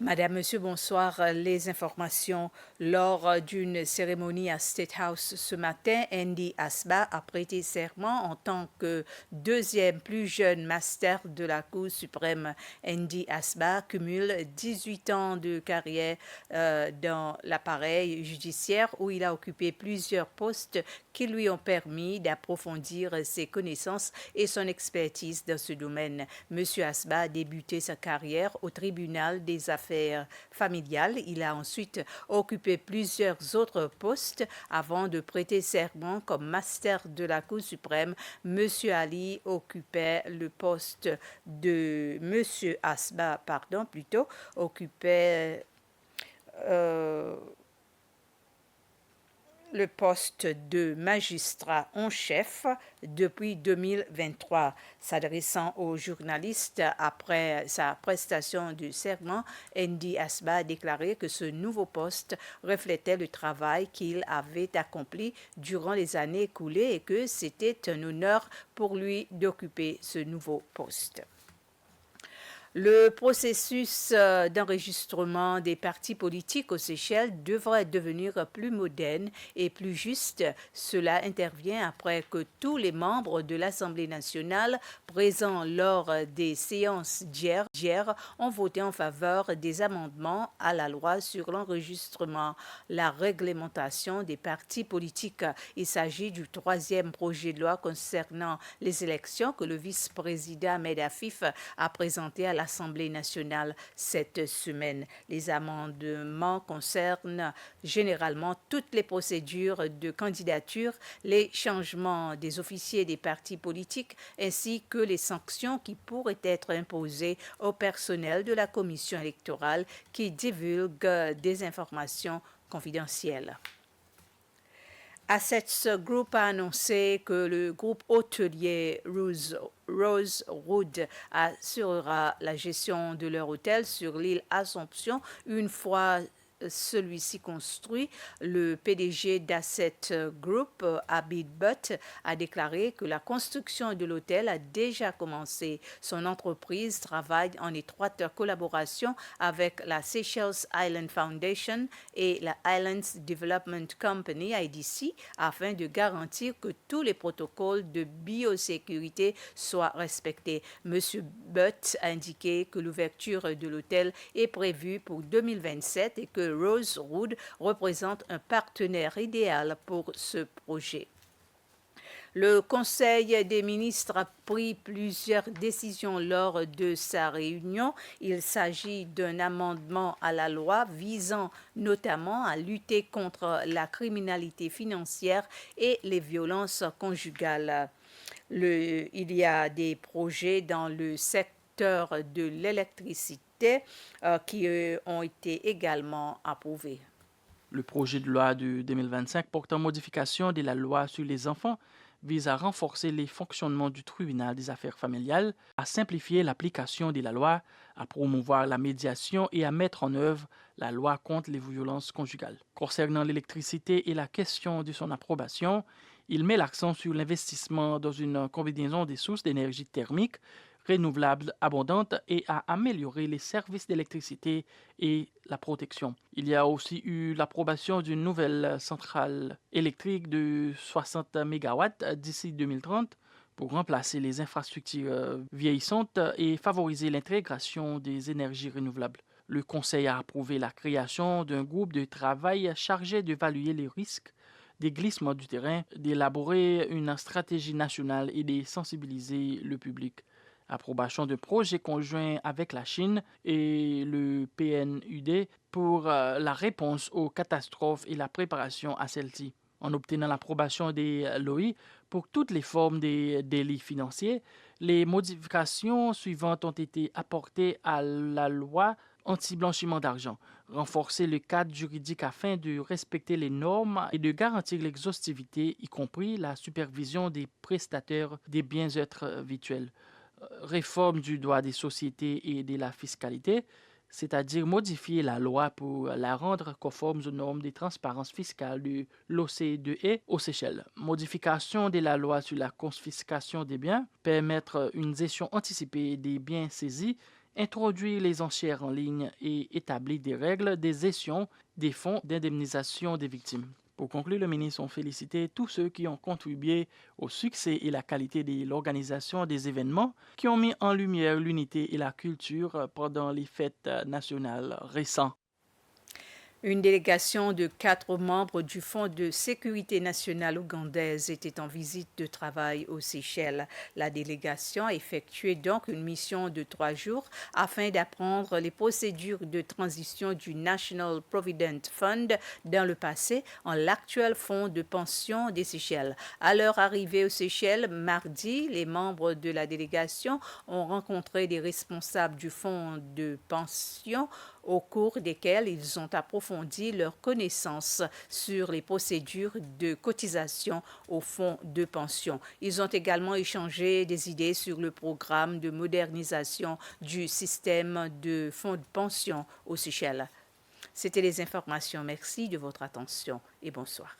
Madame, Monsieur, bonsoir. Les informations lors d'une cérémonie à State House ce matin, Andy Asba a prêté serment en tant que deuxième plus jeune master de la Cour suprême. Andy Asba cumule 18 ans de carrière dans l'appareil judiciaire où il a occupé plusieurs postes qui lui ont permis d'approfondir ses connaissances et son expertise dans ce domaine. Monsieur Asba a débuté sa carrière au tribunal des affaires familiales. Il a ensuite occupé plusieurs autres postes avant de prêter serment comme master de la Cour suprême. Monsieur Ali occupait le poste de Monsieur Asba, occupait le poste de magistrat en chef depuis 2023. S'adressant aux journalistes après sa prestation de serment, Andy Asba a déclaré que ce nouveau poste reflétait le travail qu'il avait accompli durant les années écoulées et que c'était un honneur pour lui d'occuper ce nouveau poste. Le processus d'enregistrement des partis politiques aux Seychelles devrait devenir plus moderne et plus juste. Cela intervient après que tous les membres de l'Assemblée nationale présents lors des séances d'hier ont voté en faveur des amendements à la loi sur l'enregistrement, la réglementation des partis politiques. Il s'agit du troisième projet de loi concernant les élections que le vice-président Ahmed Afif a présenté à l'Assemblée nationale cette semaine. Les amendements concernent généralement toutes les procédures de candidature, les changements des officiers des partis politiques ainsi que les sanctions qui pourraient être imposées au personnel de la commission électorale qui divulgue des informations confidentielles. Assets Group a annoncé que le groupe hôtelier Rosewood assurera la gestion de leur hôtel sur l'île Assomption une fois celui-ci construit. Le PDG d'Asset Group, Abid Butt, a déclaré que la construction de l'hôtel a déjà commencé. Son entreprise travaille en étroite collaboration avec la Seychelles Island Foundation et la Islands Development Company, IDC, afin de garantir que tous les protocoles de biosécurité soient respectés. Monsieur Butt a indiqué que l'ouverture de l'hôtel est prévue pour 2027 et que Rosewood représente un partenaire idéal pour ce projet. Le Conseil des ministres a pris plusieurs décisions lors de sa réunion. Il s'agit d'un amendement à la loi visant notamment à lutter contre la criminalité financière et les violences conjugales. Il y a des projets dans le secteur de l'électricité qui ont été également approuvés. Le projet de loi de 2025 portant modification de la loi sur les enfants vise à renforcer les fonctionnements du tribunal des affaires familiales, à simplifier l'application de la loi, à promouvoir la médiation et à mettre en œuvre la loi contre les violences conjugales. Concernant l'électricité et la question de son approbation, il met l'accent sur l'investissement dans une combinaison des sources d'énergie thermique renouvelables abondantes et à améliorer les services d'électricité et la protection. Il y a aussi eu l'approbation d'une nouvelle centrale électrique de 60 MW d'ici 2030 pour remplacer les infrastructures vieillissantes et favoriser l'intégration des énergies renouvelables. Le Conseil a approuvé la création d'un groupe de travail chargé d'évaluer les risques des glissements du terrain, d'élaborer une stratégie nationale et de sensibiliser le public. Approbation de projets conjoints avec la Chine et le PNUD pour la réponse aux catastrophes et la préparation à celles-ci. En obtenant l'approbation des LOI pour toutes les formes des délits financiers, les modifications suivantes ont été apportées à la loi anti-blanchiment d'argent, renforcer le cadre juridique afin de respecter les normes et de garantir l'exhaustivité, y compris la supervision des prestataires des biens-être virtuels. Réforme du droit des sociétés et de la fiscalité, c'est-à-dire modifier la loi pour la rendre conforme aux normes de transparence fiscale de l'OCDE aux Seychelles. Modification de la loi sur la confiscation des biens, permettre une gestion anticipée des biens saisis, introduire les enchères en ligne et établir des règles de gestion des fonds d'indemnisation des victimes. Pour conclure, le ministre a félicité tous ceux qui ont contribué au succès et la qualité de l'organisation des événements, qui ont mis en lumière l'unité et la culture pendant les fêtes nationales récentes. Une délégation de 4 membres du Fonds de sécurité nationale ougandaise était en visite de travail aux Seychelles. La délégation a effectué donc une mission de 3 jours afin d'apprendre les procédures de transition du National Provident Fund dans le passé en l'actuel fonds de pension des Seychelles. À leur arrivée aux Seychelles, mardi, les membres de la délégation ont rencontré des responsables du fonds de pension au cours desquels ils ont approfondi leurs connaissances sur les procédures de cotisation au fonds de pension. Ils ont également échangé des idées sur le programme de modernisation du système de fonds de pension aux Seychelles. C'était les informations. Merci de votre attention et bonsoir.